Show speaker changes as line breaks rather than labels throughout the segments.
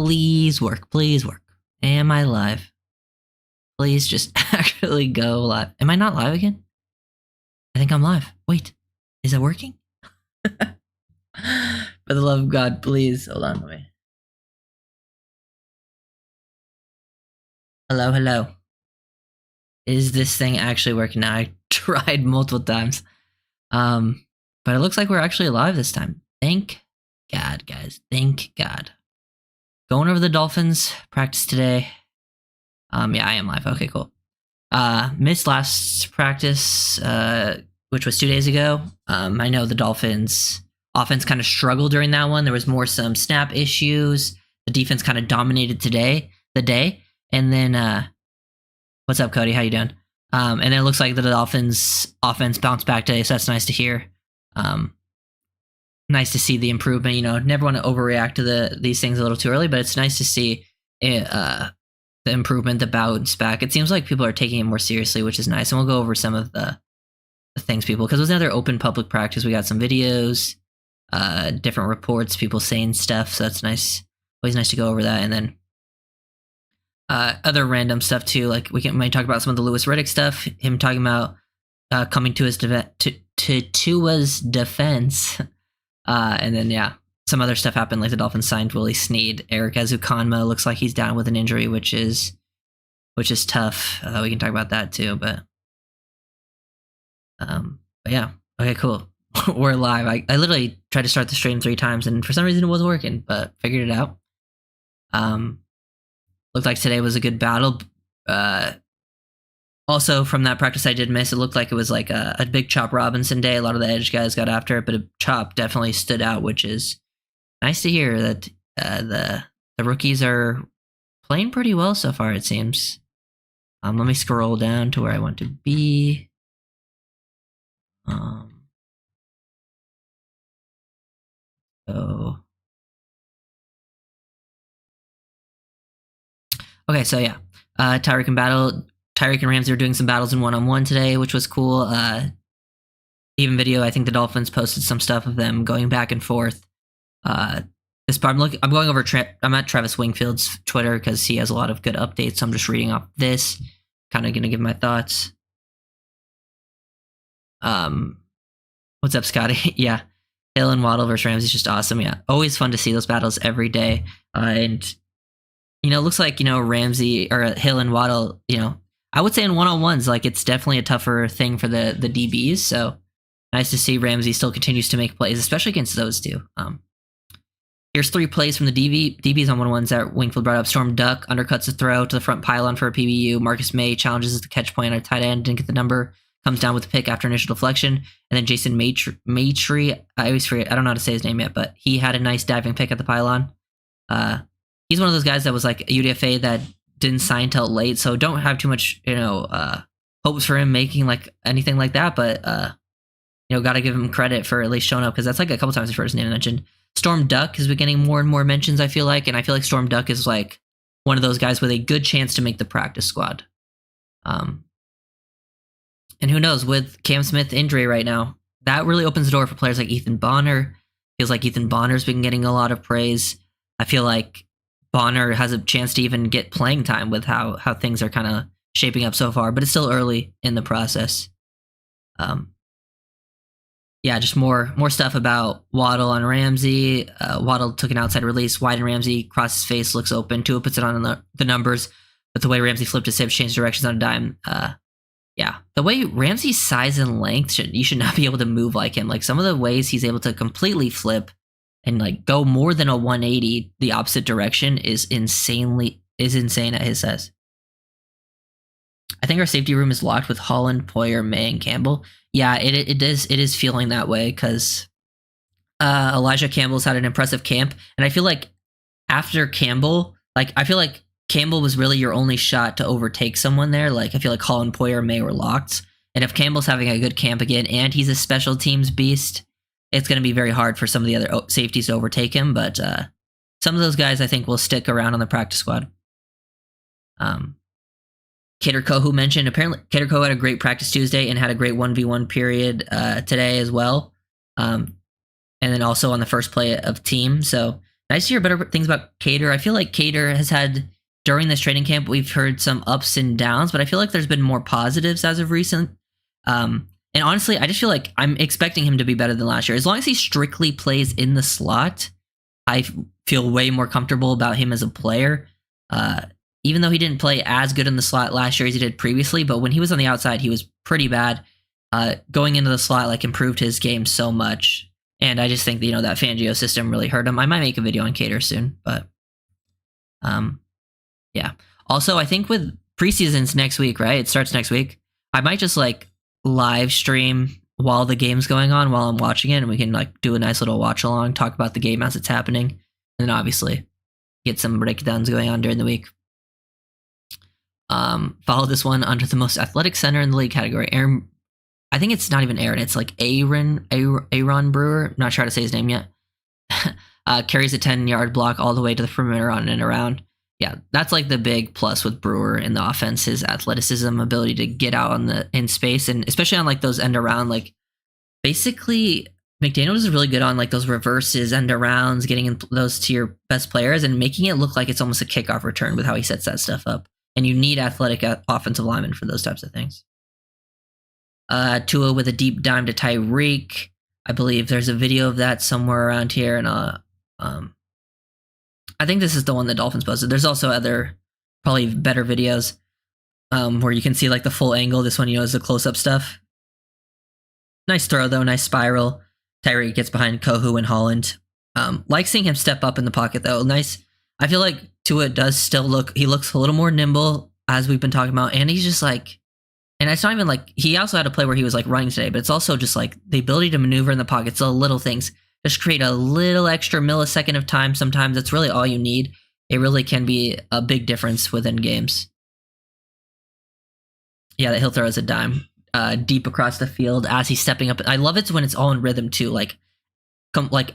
Please work. Please work. Am I live? Please just actually go live. Am I not live again? I think I'm live. Wait, is it working? For the love of God, please. Hold on, let me. Hello, hello. Is this thing actually working now? I tried multiple times. But it looks like we're actually live this time. Thank God, guys. Thank God. Going over the Dolphins practice today. Yeah, I am live. Okay, cool. Missed last practice, which was 2 days ago. I know the Dolphins offense kind of struggled during that one. There was some snap issues. The defense kind of dominated the day. And then, what's up, Cody? How you doing? And then it looks like the Dolphins offense bounced back today, so that's nice to hear. Nice to see the improvement. You know, never want to overreact to these things a little too early, but it's nice to see the improvement, the bounce back. It seems like people are taking it more seriously, which is nice. And we'll go over some of the things because it was another open public practice. We got some videos, different reports, people saying stuff, so that's nice. Always nice to go over that. And then other random stuff too, like we might talk about some of the Louis Riddick stuff, him talking about coming to his Tua's defense. And then, yeah, some other stuff happened, like the Dolphins signed Willie Sneed. Eric Ezukanma looks like he's down with an injury, which is tough. We can talk about that too, but yeah. Okay, cool. We're live. I literally tried to start the stream 3 times, and for some reason it wasn't working, but figured it out. Looked like today was a good battle. Also, from that practice I did miss, it looked like it was like a big Chop Robinson day. A lot of the edge guys got after it, but Chop definitely stood out, which is nice to hear that the rookies are playing pretty well so far, it seems. Let me scroll down to where I want to be. Okay, so yeah, Tyreek and Ramsey are doing some battles in one-on-one today, which was cool. Even video, I think the Dolphins posted some stuff of them going back and forth. This part, I'm going over. I'm at Travis Wingfield's Twitter because he has a lot of good updates. So I'm just reading off this, kind of gonna give my thoughts. What's up, Scotty? Yeah, Hill and Waddle versus Ramsey is just awesome. Yeah, always fun to see those battles every day. And you know, it looks like, you know, Ramsey or Hill and Waddle, you know, I would say in one-on-ones, like it's definitely a tougher thing for the DBs. So nice to see Ramsey still continues to make plays, especially against those two. Here's 3 plays from the DBs on one-on-ones that Wingfield brought up. Storm Duck undercuts a throw to the front pylon for a PBU. Marcus May challenges the catch point on a tight end, didn't get the number, comes down with the pick after initial deflection. And then Jason Maitre, I always forget, I don't know how to say his name yet, but he had a nice diving pick at the pylon. He's one of those guys that was like a UDFA that didn't sign till late, so don't have too much, you know, hopes for him making like anything like that. But you know, got to give him credit for at least showing up, because that's like a couple times his first name mentioned. Storm Duck has been getting more and more mentions, I feel like, and I feel like Storm Duck is like one of those guys with a good chance to make the practice squad. And who knows, with Cam Smith injury right now, that really opens the door for players like Ethan Bonner. Feels like Ethan Bonner's been getting a lot of praise. I feel like Bonner has a chance to even get playing time with how things are kind of shaping up so far, but it's still early in the process. Yeah, just more stuff about Waddle on Ramsey. Waddle took an outside release, wide and Ramsey crosses his face, looks open. Tua puts it on the numbers, but the way Ramsey flipped his hips, changed directions on a dime. Yeah, the way Ramsey's size and length, you should not be able to move like him. Like some of the ways he's able to completely flip and like go more than a 180 the opposite direction is insane at his size. I think our safety room is locked with Holland, Poyer, May, and Campbell. Yeah, it is feeling that way because Elijah Campbell's had an impressive camp, and I feel like after Campbell, I feel like Campbell was really your only shot to overtake someone there. Like I feel like Holland, Poyer, May were locked, and if Campbell's having a good camp again and he's a special teams beast, it's going to be very hard for some of the other safeties to overtake him, but some of those guys I think will stick around on the practice squad. Kader Kohu mentioned, apparently Kader Kohu had a great practice Tuesday and had a great 1v1 period today as well. And then also on the first play of team. So Nice to hear better things about Cater. I feel like Cater has had, during this training camp, we've heard some ups and downs, but I feel like there's been more positives as of recent. And honestly, I just feel like I'm expecting him to be better than last year. As long as he strictly plays in the slot, I feel way more comfortable about him as a player. Even though he didn't play as good in the slot last year as he did previously, but when he was on the outside, he was pretty bad. Going into the slot, like, improved his game so much. And I just think, you know, that Fangio system really hurt him. I might make a video on Cater soon, but yeah. Also, I think with preseasons next week, right? It starts next week. I might just like live stream while the game's going on, while I'm watching it, and we can like do a nice little watch along, talk about the game as it's happening, and then obviously get some breakdowns going on during the week. Follow this one under the most athletic center in the league category. Aaron, I think it's not even Aaron, it's like Aaron Brewer. Not sure how to say his name yet. Carries a 10-yard block all the way to the perimeter on and around. Yeah, that's like the big plus with Brewer in the offense, his athleticism, ability to get out in space, and especially on like those end around, like basically McDaniel is really good on like those reverses, end arounds, getting in those to your best players and making it look like it's almost a kickoff return with how he sets that stuff up. And you need athletic offensive linemen for those types of things. Tua with a deep dime to Tyreek. I believe there's a video of that somewhere around here, and I think this is the one the Dolphins posted. There's also other, probably better videos where you can see like the full angle. This one, you know, is the close-up stuff. Nice throw though, nice spiral. Tyreek gets behind Kohu and Holland. Like seeing him step up in the pocket though. Nice. I feel like Tua does still he looks a little more nimble, as we've been talking about, and he's just like, and it's not even like, he also had a play where he was like running today, but it's also just like the ability to maneuver in the pocket. It's the little things. Just create a little extra millisecond of time sometimes. That's really all you need. It really can be a big difference within games. Yeah, that he'll throw as a dime. Deep across the field as he's stepping up. I love it when it's all in rhythm too. Like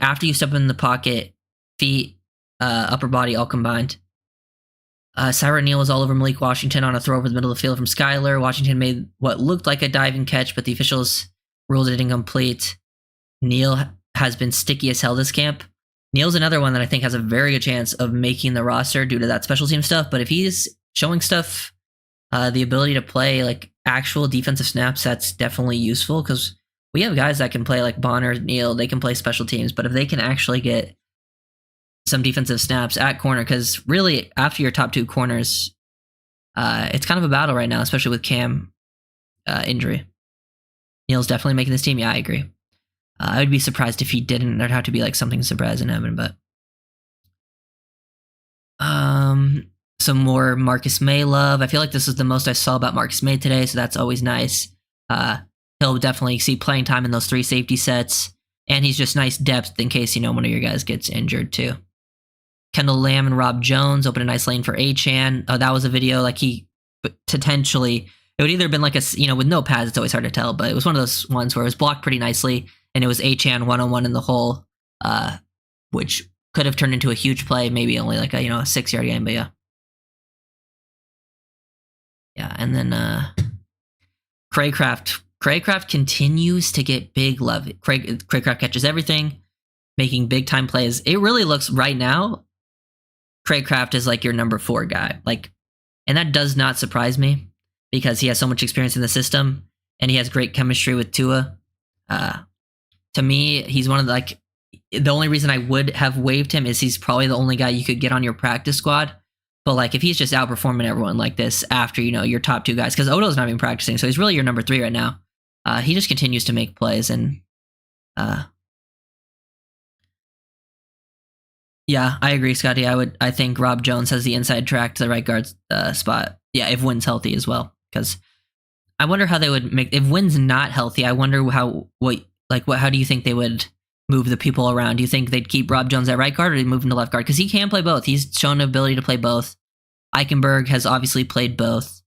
after you step in the pocket, feet, upper body all combined. Cyrus Neal was all over Malik Washington on a throw over the middle of the field from Skyler. Washington made what looked like a diving catch, but the officials ruled it incomplete. Neal has been sticky as hell this camp. Neal's another one that I think has a very good chance of making the roster due to that special team stuff. But if he's showing stuff, the ability to play like actual defensive snaps, that's definitely useful, because we have guys that can play like Bonner, Neal, they can play special teams. But if they can actually get some defensive snaps at corner, because really after your top two corners, it's kind of a battle right now, especially with Cam injury. Neal's definitely making this team. Yeah, I agree. I would be surprised if he didn't. There'd have to be like something surprising happen, but some more Marcus May love. I feel like this is the most I saw about Marcus May today, so that's always nice. He'll definitely see playing time in those 3 safety sets, and he's just nice depth in case, you know, one of your guys gets injured too. Kendall Lamb and Rob Jones open a nice lane for Achane. That was a video like he potentially, it would either have been like a, you know, with no pads, it's always hard to tell, but it was one of those ones where it was blocked pretty nicely, and it was Achane one-on-one in the hole, which could have turned into a huge play, maybe only like a, you know, a 6-yard game, but yeah. Yeah, and then Craycraft continues to get big love. Craycraft catches everything, making big time plays. It really looks right now, Craycraft is like your number 4 guy. Like, and that does not surprise me, because he has so much experience in the system and he has great chemistry with Tua. To me, he's one of the, like, the only reason I would have waived him is he's probably the only guy you could get on your practice squad. But like, if he's just outperforming everyone like this after, you know, your top 2 guys, because Odo's not even practicing, so he's really your number 3 right now. He just continues to make plays, and yeah, I agree, Scotty. I think Rob Jones has the inside track to the right guard spot. Yeah, if Wynn's healthy as well, because I wonder how they would make, if Wynn's not healthy. I wonder how do you think they would move the people around? Do you think they'd keep Rob Jones at right guard, or they'd move him to left guard? Because he can play both. He's shown an ability to play both. Eichenberg has obviously played both.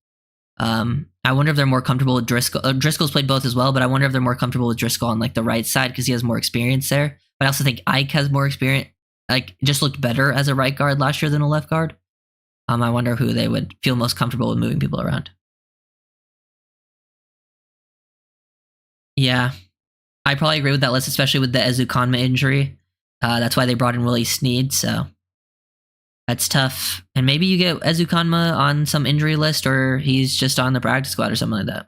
I wonder if they're more comfortable with Driscoll. Driscoll's played both as well, but I wonder if they're more comfortable with Driscoll on like the right side because he has more experience there. But I also think Ike has more experience. Like, just looked better as a right guard last year than a left guard. I wonder who they would feel most comfortable with moving people around. Yeah, I probably agree with that list, especially with the Ezukanma injury. That's why they brought in Willie Sneed, so that's tough. And maybe you get Ezukanma on some injury list, or he's just on the practice squad or something like that.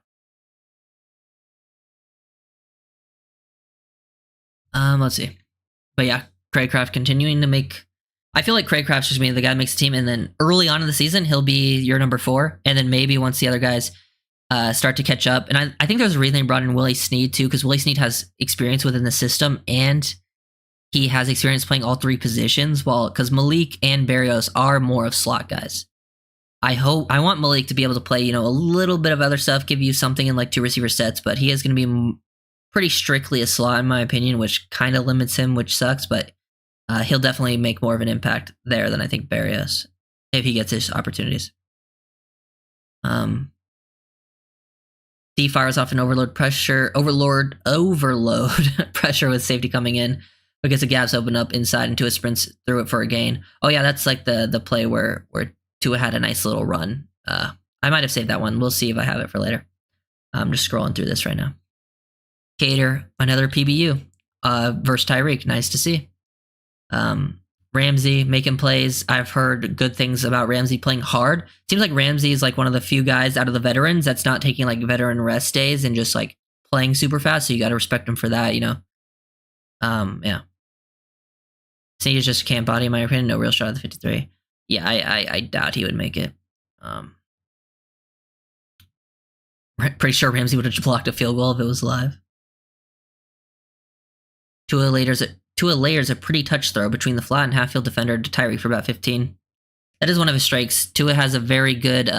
Let's see. But yeah, Craycraft continuing to make. I feel like Craycraft's just gonna be the guy that makes the team, and then early on in the season, he'll be your number 4, and then maybe once the other guys start to catch up. And I think there's a reason they brought in Willie Sneed too, because Willie Sneed has experience within the system, and he has experience playing all 3 positions. While because Malik and Barrios are more of slot guys. I want Malik to be able to play, a little bit of other stuff, give you something in like 2 receiver sets, but he is going to be pretty strictly a slot in my opinion, which kind of limits him, which sucks. But he'll definitely make more of an impact there than I think Barrios if he gets his opportunities. D fires off an overload pressure with safety coming in because the gaps open up inside and Tua sprints through it for a gain. Oh yeah, that's like the play where Tua had a nice little run. I might have saved that one. We'll see if I have it for later. I'm just scrolling through this right now. Cater, another PBU versus Tyreek. Nice to see. Ramsey making plays. I've heard good things about Ramsey playing hard. Seems like Ramsey is like one of the few guys out of the veterans that's not taking like veteran rest days and just like playing super fast. So you got to respect him for that, Yeah. Sneed is just a camp body in my opinion. No real shot at the 53. Yeah, I doubt he would make it. Pretty sure Ramsey would have blocked a field goal if it was live. Tua layers a pretty touch throw between the flat and half-field defender to Tyreek for about 15. That is one of his strengths. Tua has a very good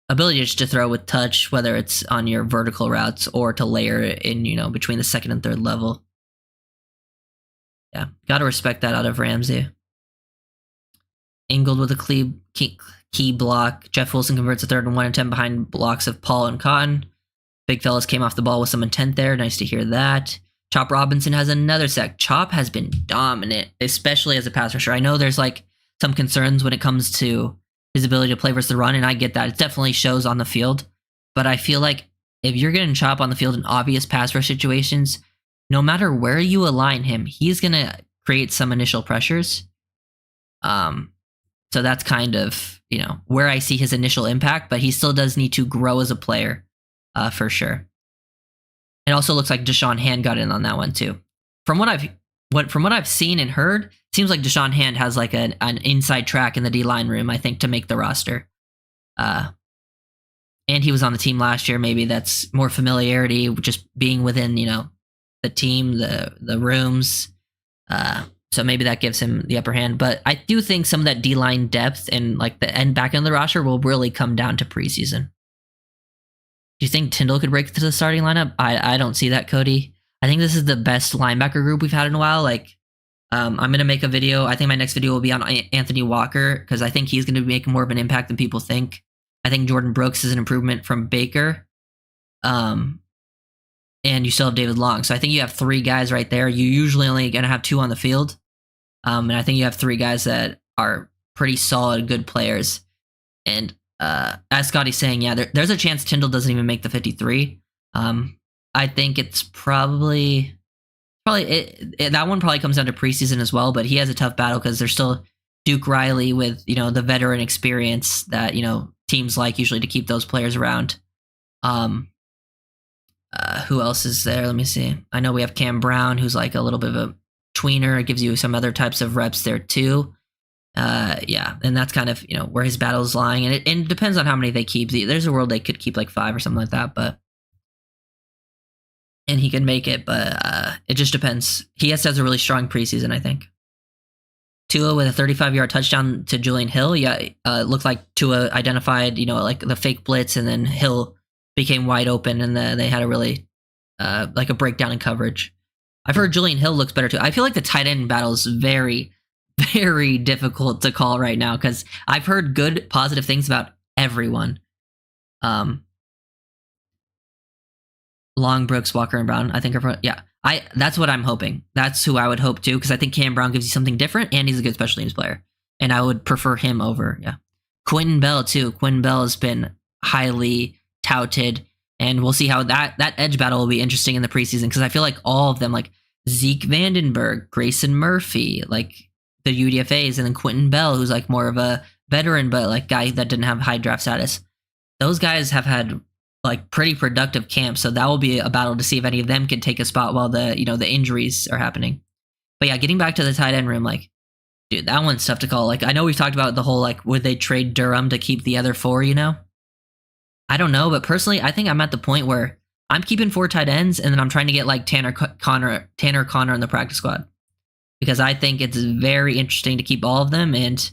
ability just to throw with touch, whether it's on your vertical routes or to layer in, between the second and third level. Yeah, got to respect that out of Ramsey. Angled with a key block. Jeff Wilson converts a 3rd and 1 and 10 behind blocks of Paul and Cotton. Big fellas came off the ball with some intent there. Nice to hear that. Chop Robinson has another sack. Chop has been dominant, especially as a pass rusher. I know there's like some concerns when it comes to his ability to play versus the run, and I get that. It definitely shows on the field. But I feel like if you're getting Chop on the field in obvious pass rush situations, no matter where you align him, he's going to create some initial pressures. So that's kind of, where I see his initial impact, but he still does need to grow as a player, for sure. It also looks like Deshaun Hand got in on that one too. From what I've seen and heard, it seems like Deshaun Hand has like an inside track in the D-line room, I think, to make the roster. And he was on the team last year. Maybe that's more familiarity, just being within, the team, the rooms. So maybe that gives him the upper hand. But I do think some of that D-line depth and like the end back end of the roster will really come down to preseason. Do you think Tyndall could break to the starting lineup? I don't see that, Cody. I think this is the best linebacker group we've had in a while. Like, I'm going to make a video. I think my next video will be on Anthony Walker because I think he's going to be making more of an impact than people think. I think Jordan Brooks is an improvement from Baker. And you still have David Long. So I think you have 3 guys right there. You usually only going to have 2 on the field. And I think you have 3 guys that are pretty solid, good players. And as Scotty's saying, yeah, there's a chance Tyndall doesn't even make the 53. I think it's probably that one probably comes down to preseason as well, but he has a tough battle because there's still Duke Riley with, the veteran experience that, teams like usually to keep those players around. Who else is there? Let me see. I know we have Cam Brown, who's like a little bit of a tweener. It gives you some other types of reps there too. Yeah, and that's kind of, where his battle is lying. And it depends on how many they keep. There's a world they could keep like 5 or something like that, and he can make it, but it just depends. He has a really strong preseason, I think. Tua with a 35-yard touchdown to Julian Hill. Yeah, looked like Tua identified, like the fake blitz, and then Hill became wide open, and they had a really, like a breakdown in coverage. I've heard Julian Hill looks better too. I feel like the tight end battle is very, very difficult to call right now because I've heard good, positive things about everyone. Long, Brooks, Walker, and Brown. I think that's what I'm hoping. That's who I would hope too, because I think Cam Brown gives you something different, and he's a good special teams player, and I would prefer him over Quentin Bell too. Quentin Bell has been highly touted, and we'll see how that edge battle will be interesting in the preseason because I feel like all of them, like Zeke Vandenberg, Grayson Murphy, like the UDFAs, and then Quentin Bell, who's like more of a veteran, but like guy that didn't have high draft status. Those guys have had like pretty productive camps, so that will be a battle to see if any of them can take a spot while the the injuries are happening. But yeah, getting back to the tight end room, like, dude, that one's tough to call. Like, I know we've talked about the whole like, would they trade Durham to keep the other four? I don't know, but personally, I think I'm at the point where I'm keeping 4 tight ends, and then I'm trying to get like Tanner Connor in the practice squad, because I think it's very interesting to keep all of them, and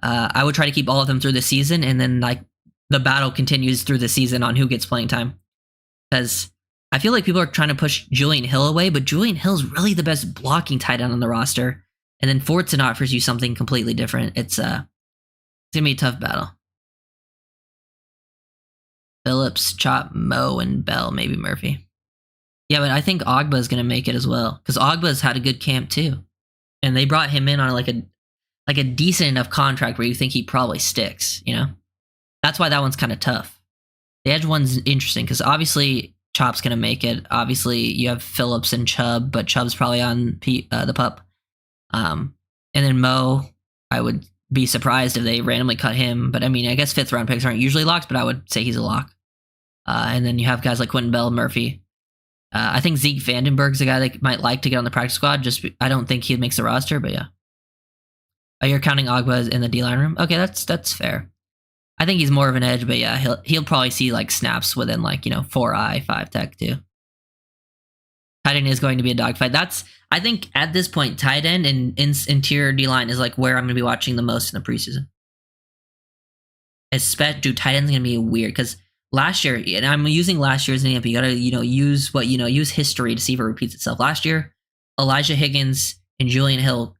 I would try to keep all of them through the season, and then like the battle continues through the season on who gets playing time. Because I feel like people are trying to push Julian Hill away, but Julian Hill's really the best blocking tight end on the roster, and then Fortson offers you something completely different. It's gonna be a tough battle. Phillips, Chop, Mo, and Bell, maybe Murphy. Yeah, but I think Ogba is going to make it as well, because Ogba's had a good camp too, and they brought him in on like a decent enough contract where you think he probably sticks. That's why that one's kind of tough. The edge one's interesting because obviously Chop's going to make it. Obviously you have Phillips and Chubb, but Chubb's probably on the pup. And then Mo, I would be surprised if they randomly cut him, but I mean, I guess 5th round picks aren't usually locked, but I would say he's a lock. And then you have guys like Quentin Bell, Murphy. I think Zeke Vandenberg's a guy that might like to get on the practice squad. I don't think he makes the roster, but yeah. Oh, you're counting Ogba in the D-line room? Okay, that's fair. I think he's more of an edge, but yeah, he'll probably see like snaps within like 4i, 5 tech too. Tight end is going to be a dogfight. I think at this point, tight end and interior D-line is like where I'm going to be watching the most in the preseason. Dude, tight end's going to be weird because last year, and I'm using last year as an example, you got to use history to see if it repeats itself. Last year, Elijah Higgins and Julian Hill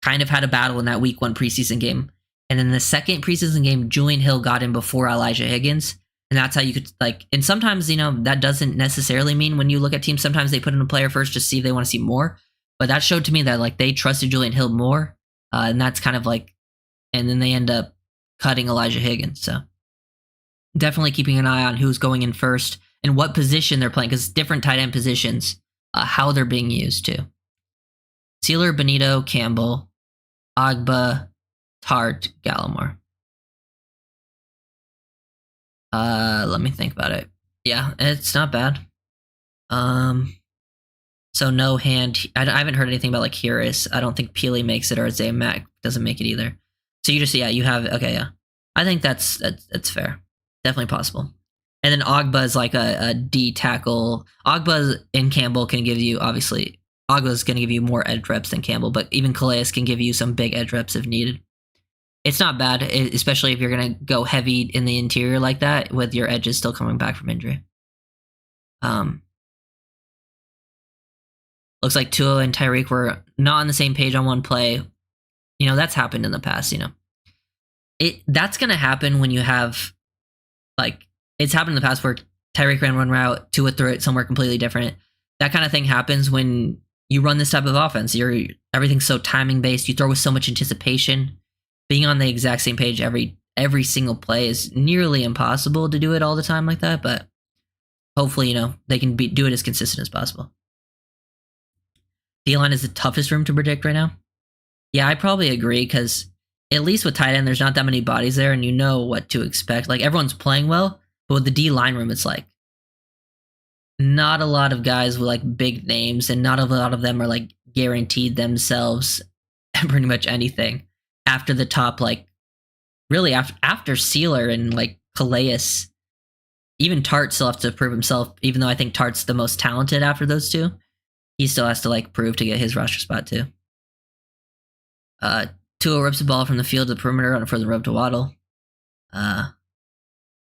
kind of had a battle in that week 1 preseason game. And then the second preseason game, Julian Hill got in before Elijah Higgins. And that's how you could and sometimes, that doesn't necessarily mean when you look at teams, sometimes they put in a player first just to see if they want to see more. But that showed to me that they trusted Julian Hill more. And that's kind of and then they end up cutting Elijah Higgins. So definitely keeping an eye on who's going in first and what position they're playing, because different tight end positions, how they're being used too. Sealer, Bonito, Campbell, Ogba, Tart, Gallimore. Let me think about it. Yeah, it's not bad. So no hand. I haven't heard anything about Harris. I don't think Peely makes it, or Zay Mack doesn't make it either. So you have okay, yeah. I think that's fair. Definitely possible. And then Ogba is like a D tackle. Ogba and Campbell can give you, obviously, Ogba's going to give you more edge reps than Campbell, but even Calais can give you some big edge reps if needed. It's not bad, especially if you're going to go heavy in the interior like that with your edges still coming back from injury. Looks like Tua and Tyreek were not on the same page on one play. That's happened in the past, That's going to happen when you have, it's happened in the past where Tyreek ran one route, Tua threw it somewhere completely different. That kind of thing happens when you run this type of offense. Everything's so timing based. You throw with so much anticipation. Being on the exact same page every single play is nearly impossible to do it all the time like that. But hopefully, they can do it as consistent as possible. D-line is the toughest room to predict right now. Yeah, I probably agree because at least with tight end, there's not that many bodies there, and you know what to expect. Everyone's playing well, but with the D-line room, it's not a lot of guys with big names, and not a lot of them are guaranteed themselves pretty much anything after the top. Really after Sealer and Calais, even Tart still have to prove himself. Even though I think Tart's the most talented after those two, he still has to prove to get his roster spot too. Tua rips the ball from the field to the perimeter for the rope to Waddle.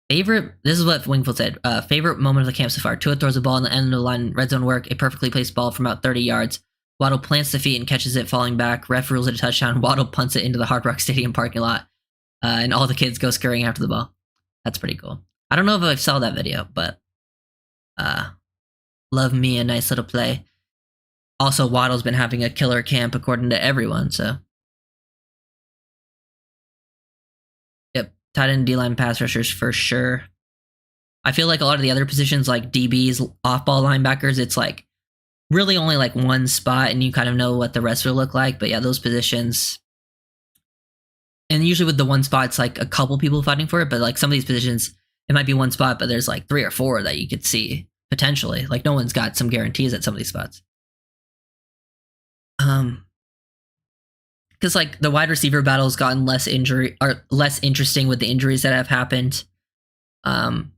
This is what Wingfield said. Favorite moment of the camp so far. Tua throws the ball in the end of the line, red zone work, a perfectly placed ball from about 30 yards. Waddle plants the feet and catches it falling back. Ref rules it a touchdown. Waddle punts it into the Hard Rock Stadium parking lot. And all the kids go scurrying after the ball. That's pretty cool. I don't know if I saw that video, but love me a nice little play. Also, Waddle's been having a killer camp according to everyone, so. Yep, tight end, D-line, pass rushers for sure. I feel like a lot of the other positions, like DBs, off-ball linebackers, it's really only like one spot, and you kind of know what the rest will look like. But yeah, those positions. And usually with the one spot, it's like a couple people fighting for it. But like some of these positions, it might be one spot, but there's like 3 or 4 that you could see potentially. Like no one's got some guarantees at some of these spots. Because like the wide receiver battle has gotten less interesting with the injuries that have happened. And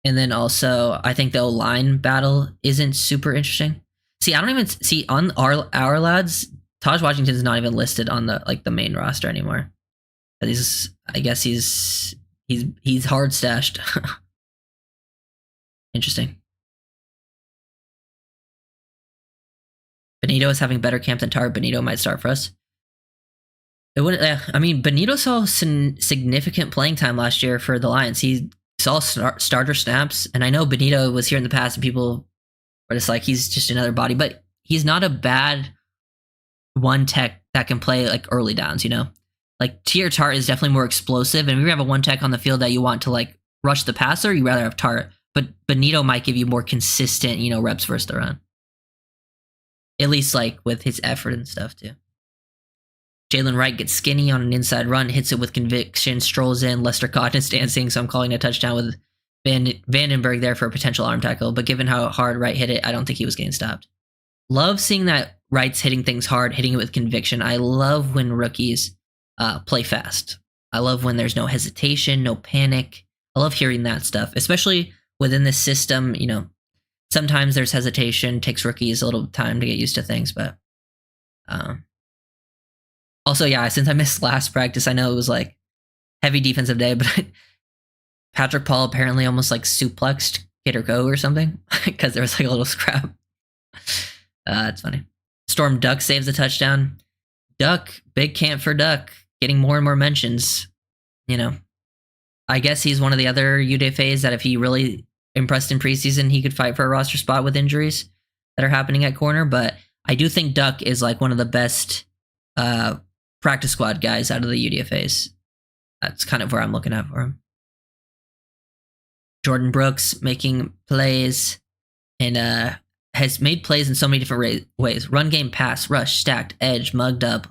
then also I think the O-line battle isn't super interesting. See, I don't even see on our lads. Taj Washington's not even listed on the main roster anymore. But I guess he's hard stashed. Interesting. Bonito is having better camp than Tar. Bonito might start for us. It wouldn't. I mean, Bonito saw some significant playing time last year for the Lions. He saw starter snaps, and I know Bonito was here in the past, and people were just like, he's just another body, but he's not a bad one tech that can play like early downs, you know? Like Tier Tart is definitely more explosive, and if you have a one tech on the field that you want to like rush the passer, you'd rather have Tart. But Bonito might give you more consistent, you know, reps versus the run. At least like with his effort and stuff too. Jalen Wright gets skinny on an inside run, hits it with conviction, strolls in. Lester Cotton is dancing, so I'm calling a touchdown with Vandenberg there for a potential arm tackle. But given how hard Wright hit it, I don't think he was getting stopped. Love seeing that Wright's hitting things hard, hitting it with conviction. I love when rookies play fast. I love when there's no hesitation, no panic. I love hearing that stuff, especially within this system. You know, sometimes there's hesitation, takes rookies a little time to get used to things, but also, yeah, since I missed last practice, I know it was like heavy defensive day, but Patrick Paul apparently almost like suplexed Gator Go or something because there was like a little scrap. It's funny. Storm Duck saves the touchdown. Duck, big camp for Duck, getting more and more mentions. You know, I guess he's one of the other UDFAs that if he really impressed in preseason, he could fight for a roster spot with injuries that are happening at corner. But I do think Duck is like one of the best practice squad guys out of the UDFAs. That's kind of where I'm looking at for him. Jordan Brooks making plays and has made plays in so many different ways. Run game, pass, rush, stacked, edge, mugged up.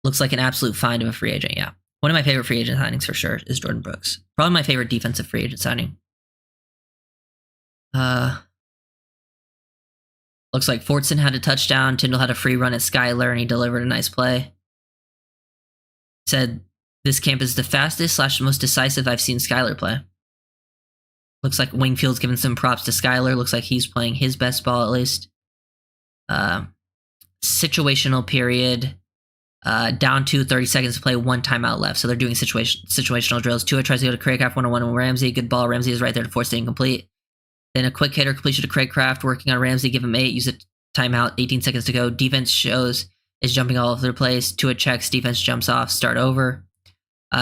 Looks like an absolute find of a free agent, yeah. One of my favorite free agent signings for sure is Jordan Brooks. Probably my favorite defensive free agent signing. Looks like Fortson had a touchdown. Tyndall had a free run at Skyler, and he delivered a nice play. Said, this camp is the fastest / most decisive I've seen Skyler play. Looks like Wingfield's giving some props to Skyler. Looks like he's playing his best ball at least. Situational period. Down to 30 seconds to play, 1 timeout left. So they're doing situational drills. Tua tries to go to Craycraft 1-on-1 with Ramsey. Good ball. Ramsey is right there to force it incomplete. Then a quick hitter completion to Craycraft, working on Ramsey, give him 8, use a timeout, 18 seconds to go. Defense shows is jumping all over their place. Tua checks, defense jumps off, start over.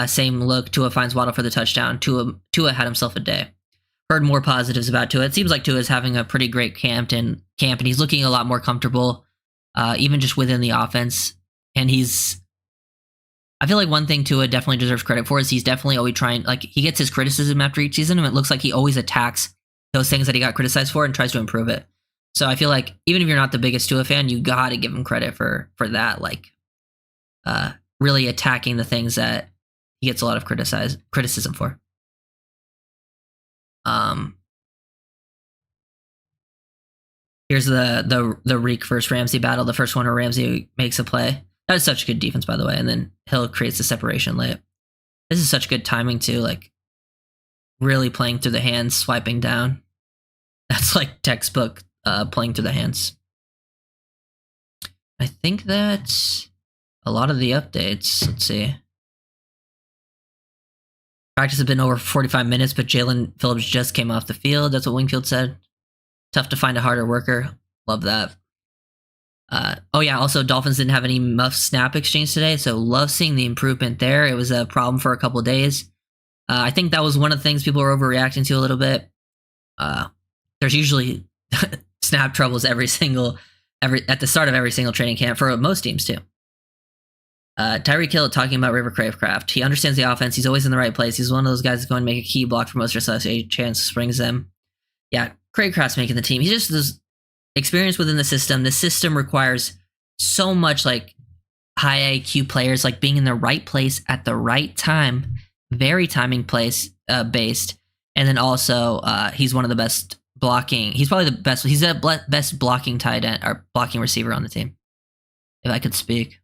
Same look, Tua finds Waddle for the touchdown. Tua had himself a day. Heard more positives about Tua. It seems like Tua is having a pretty great camp, and he's looking a lot more comfortable, even just within the offense. And I feel like one thing Tua definitely deserves credit for is he's definitely always trying, like he gets his criticism after each season, and it looks like he always attacks those things that he got criticized for and tries to improve it. So I feel like even if you're not the biggest Tua fan, you got to give him credit for that, like really attacking the things that he gets a lot of criticism for. Here's the Reek versus Ramsey battle. The first one where Ramsey makes a play. That is such good defense, by the way. And then Hill creates the separation layup. This is such good timing too. Like really playing through the hands, swiping down. That's like textbook playing through the hands. I think that's a lot of the updates. Let's see. Practice has been over 45 minutes, but Jalen Phillips just came off the field. That's what Wingfield said. Tough to find a harder worker. Love that. Oh yeah, also Dolphins didn't have any muff snap exchange today, so love seeing the improvement there. It was a problem for a couple of days. I think that was one of the things people were overreacting to a little bit. There's usually snap troubles at the start of every single training camp for most teams too. Tyreek Hill talking about River Craycraft. He understands the offense. He's always in the right place. He's one of those guys that's going to make a key block for most of a chance springs them. Yeah, Craycraft's making the team. He's just this experience within the system. The system requires so much like high IQ players, like being in the right place at the right time, very timing place based. And then also, he's one of the best blocking. He's probably the best. He's the best blocking tight end or blocking receiver on the team. If I could speak.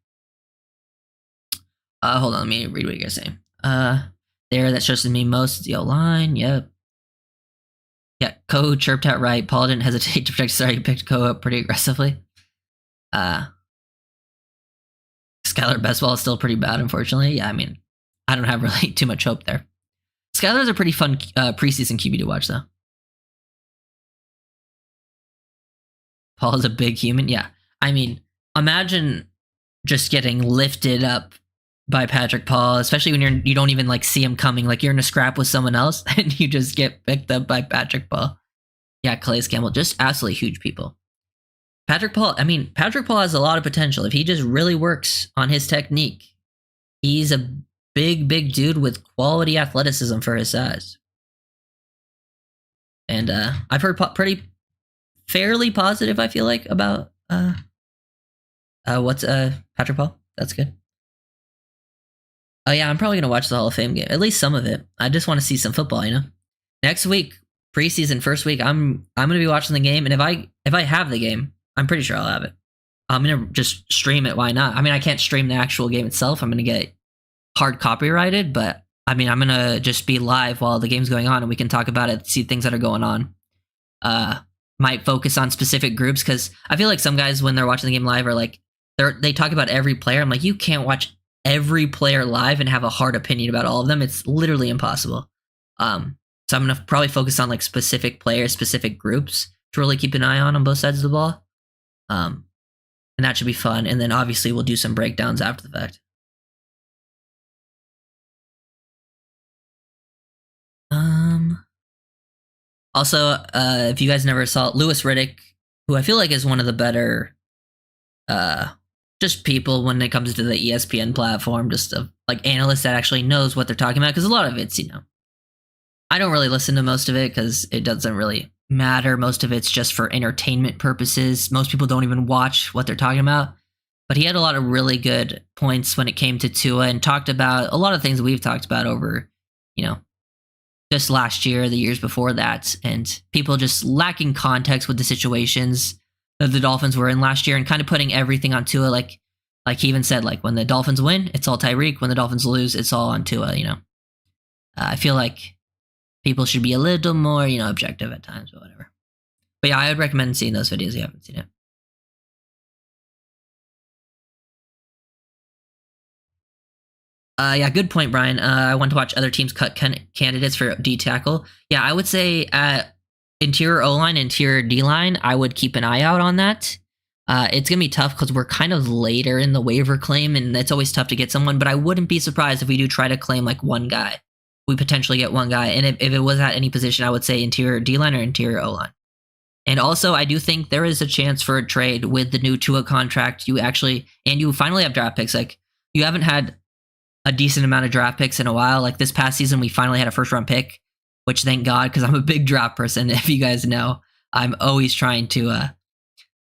Hold on, let me read what you guys saying. There, that stresses me most is the O-line. Yep. Yeah, Ko chirped out right. Paul didn't hesitate to protect. Sorry, he picked Ko up pretty aggressively. Skylar Bestball is still pretty bad, unfortunately. Yeah, I mean, I don't have really too much hope there. Skylar's a pretty fun preseason QB to watch, though. Paul is a big human. Yeah, I mean, imagine just getting lifted up by Patrick Paul, especially when you don't even like see him coming. Like you're in a scrap with someone else and you just get picked up by Patrick Paul. Yeah, Calais Campbell, just absolutely huge people. Patrick Paul has a lot of potential. If he just really works on his technique, he's a big dude with quality athleticism for his size. And I've heard pretty fairly positive, I feel like, about what's Patrick Paul. That's good. Oh yeah, I'm probably gonna watch the Hall of Fame game, at least some of it. I just want to see some football, you know. Next week, preseason first week, I'm gonna be watching the game, and if I have the game, I'm pretty sure I'll have it. I'm gonna just stream it. Why not? I mean, I can't stream the actual game itself. I'm gonna get hard copyrighted, but I mean, I'm gonna just be live while the game's going on, and we can talk about it, see things that are going on. Might focus on specific groups because I feel like some guys when they're watching the game live are like they talk about every player. I'm like, you can't watch every player live and have a hard opinion about all of them. It's literally impossible. So I'm gonna probably focus on like specific players, specific groups to really keep an eye on both sides of the ball. And that should be fun. And then obviously we'll do some breakdowns after the fact. Also, if you guys never saw Louis Riddick, who I feel like is one of the better just people when it comes to the ESPN platform, just of like analysts that actually knows what they're talking about, because a lot of it's, you know, I don't really listen to most of it because it doesn't really matter. Most of it's just for entertainment purposes. Most people don't even watch what they're talking about. But he had a lot of really good points when it came to Tua and talked about a lot of things we've talked about over, you know, just last year, the years before that, and people just lacking context with the situations that the Dolphins were in last year and kind of putting everything on Tua. Like he even said, like, when the Dolphins win, it's all Tyreek. When the Dolphins lose, it's all on Tua, you know. I feel like people should be a little more, you know, objective at times, but whatever. But yeah, I would recommend seeing those videos if you haven't seen it. Yeah, good point, Brian. I want to watch other teams cut candidates for D tackle. Yeah, I would say interior O-line, interior D-line, I would keep an eye out on that. It's going to be tough because we're kind of later in the waiver claim, and it's always tough to get someone, but I wouldn't be surprised if we do try to claim like one guy. We potentially get one guy, and if it was at any position, I would say interior D-line or interior O-line. And also, I do think there is a chance for a trade with the new Tua contract. You finally have draft picks. Like, you haven't had a decent amount of draft picks in a while. Like this past season, we finally had a first round pick, which thank God, because I'm a big draft person. If you guys know, I'm always trying to,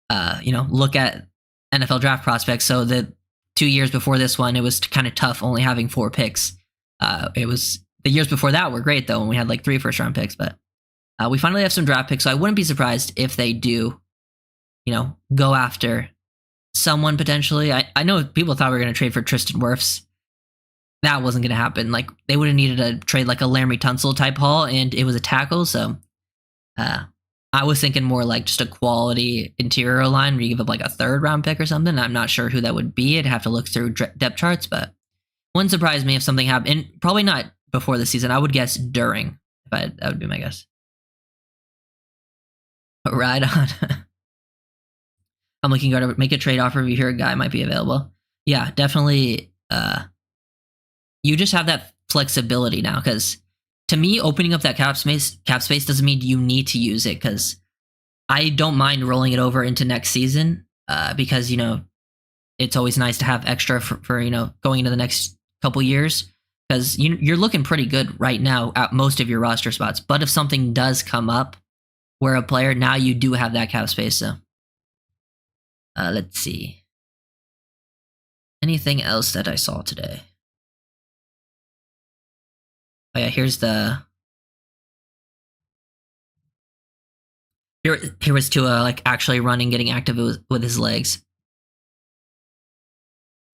look at NFL draft prospects. So the 2 years before this one, it was kind of tough only having 4 picks. It was the years before that were great though, when we had like 3 first round picks, but we finally have some draft picks. So I wouldn't be surprised if they do, you know, go after someone potentially. I know people thought we were going to trade for Tristan Wirfs. That wasn't going to happen. Like, they would have needed to trade like a Laramie Tunsil type haul, and it was a tackle. So I was thinking more like just a quality interior line where you give up like a 3rd round pick or something. I'm not sure who that would be. I'd have to look through depth charts, but wouldn't surprise me if something happened. And probably not before the season. I would guess during. That would be my guess. Right on. I'm looking to make a trade offer if you hear a guy might be available. Yeah, definitely. You just have that flexibility now, because to me, opening up that cap space doesn't mean you need to use it, because I don't mind rolling it over into next season, because, you know, it's always nice to have extra for you know, going into the next couple years, because you're looking pretty good right now at most of your roster spots. But if something does come up were a player, now you do have that cap space. So let's see. Anything else that I saw today? Oh yeah, here's the. Here was Tua like actually running, getting active with his legs,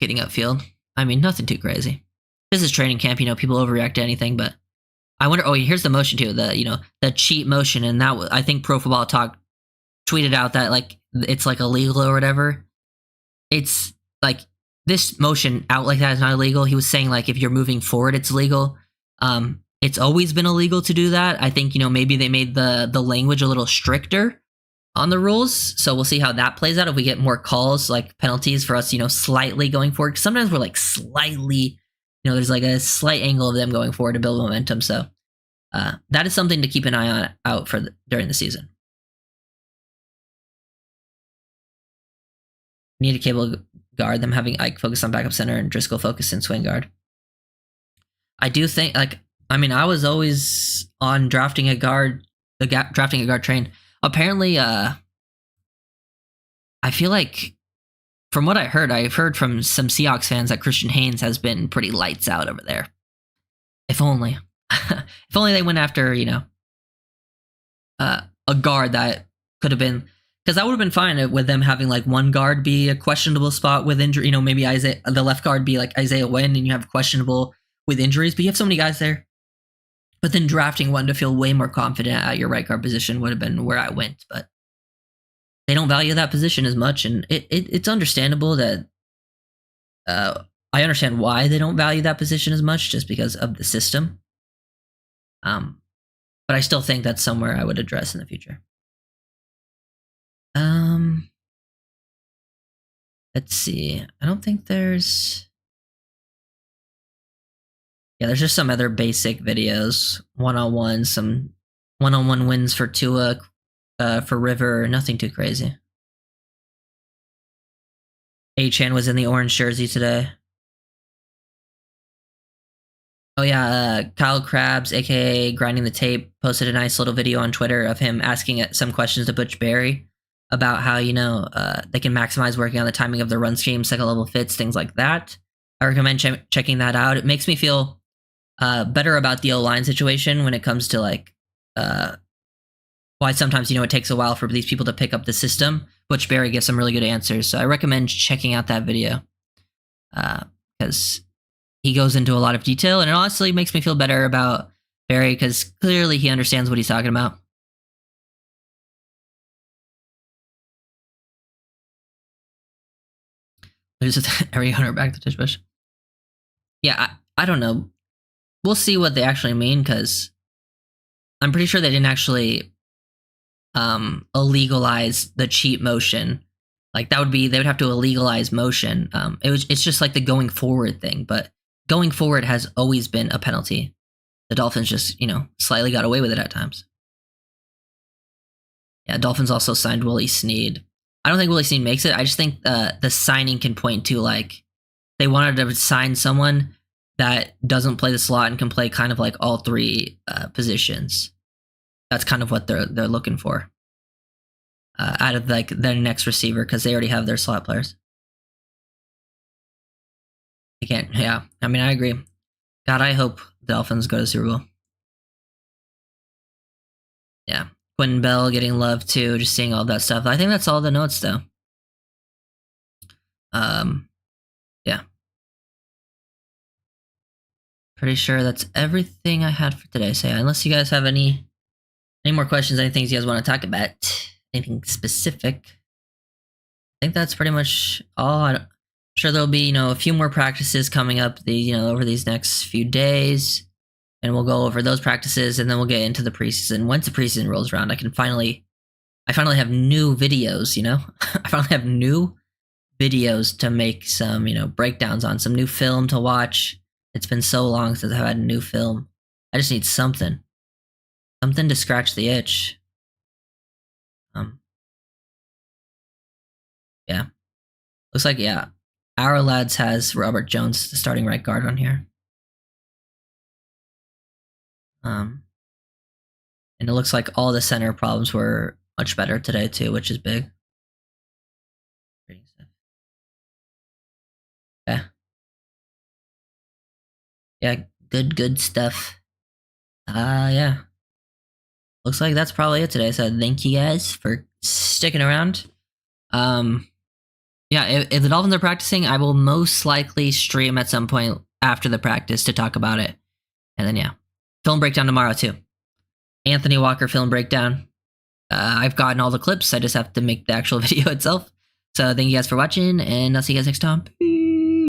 getting upfield. I mean, nothing too crazy. This is training camp, people overreact to anything, but I wonder. Oh, here's the motion too. The cheat motion, and that I think Pro Football Talk tweeted out that like it's like illegal or whatever. It's like this motion out like that is not illegal. He was saying like if you're moving forward, it's legal. It's always been illegal to do that. I think maybe they made the language a little stricter on the rules, so we'll see how that plays out if we get more calls like penalties for us, slightly going forward. Sometimes we're like slightly, there's like a slight angle of them going forward to build momentum. So that is something to keep an eye out for during the season. Need a cable guard, them having Ike focus on backup center and Driscoll focus in swing guard. I do think I was always on drafting a guard train. Apparently, I feel like from what I've heard from some Seahawks fans that Christian Haynes has been pretty lights out over there. If only, if only they went after a guard that could have been, because that would have been fine with them having like one guard be a questionable spot with injury. Maybe the left guard be like Isaiah Wynn, and you have questionable with injuries, but you have so many guys there. But then drafting one to feel way more confident at your right guard position would have been where I went. But they don't value that position as much, and it's understandable that I understand why they don't value that position as much, just because of the system. But I still think that's somewhere I would address in the future. Let's see. I don't think there's. Yeah, there's just some other basic videos, one-on-one, some one-on-one wins for Tua, for River, nothing too crazy. Achan was in the orange jersey today. Oh yeah, Kyle Krabs, aka Grinding the Tape, posted a nice little video on Twitter of him asking some questions to Butch Barry about how they can maximize working on the timing of their run scheme, second level fits, things like that. I recommend checking that out. It makes me feel better about the O-line situation when it comes to like why sometimes it takes a while for these people to pick up the system. Butch Barry gives some really good answers, so I recommend checking out that video because he goes into a lot of detail, and it honestly makes me feel better about Barry because clearly he understands what he's talking about. There's every hunter back to Tish Bush. Yeah, I don't know. We'll see what they actually mean, because I'm pretty sure they didn't actually illegalize the cheat motion. Like they would have to illegalize motion. It's just like the going forward thing, but going forward has always been a penalty. The Dolphins just slightly got away with it at times. Yeah, Dolphins also signed Willie Sneed. I don't think Willie Sneed makes it. I just think the signing can point to like they wanted to sign someone that doesn't play the slot and can play kind of like all three positions. That's kind of what they're looking for out of like their next receiver, because they already have their slot players. Yeah, I mean, I agree. God, I hope the Dolphins go to Super Bowl. Yeah, Quentin Bell getting love too, just seeing all that stuff. I think that's all the notes though. Yeah. Pretty sure that's everything I had for today. So yeah, unless you guys have any more questions, any things you guys want to talk about, anything specific, I think that's pretty much all. I'm sure there'll be a few more practices coming up over these next few days, and we'll go over those practices, and then we'll get into the preseason. Once the preseason rolls around, I finally have new videos. I finally have new videos to make some breakdowns on, some new film to watch. It's been so long since I've had a new film. I just need something to scratch the itch. Yeah. Looks like, yeah, our lads has Robert Jones, the starting right guard, on here. And it looks like all the center problems were much better today too, which is big. Yeah. Yeah, good stuff. Yeah. Looks like that's probably it today. So thank you guys for sticking around. Yeah, if the Dolphins are practicing, I will most likely stream at some point after the practice to talk about it. And then yeah, film breakdown tomorrow too. Anthony Walker film breakdown. I've gotten all the clips. I just have to make the actual video itself. So thank you guys for watching, and I'll see you guys next time. Peace.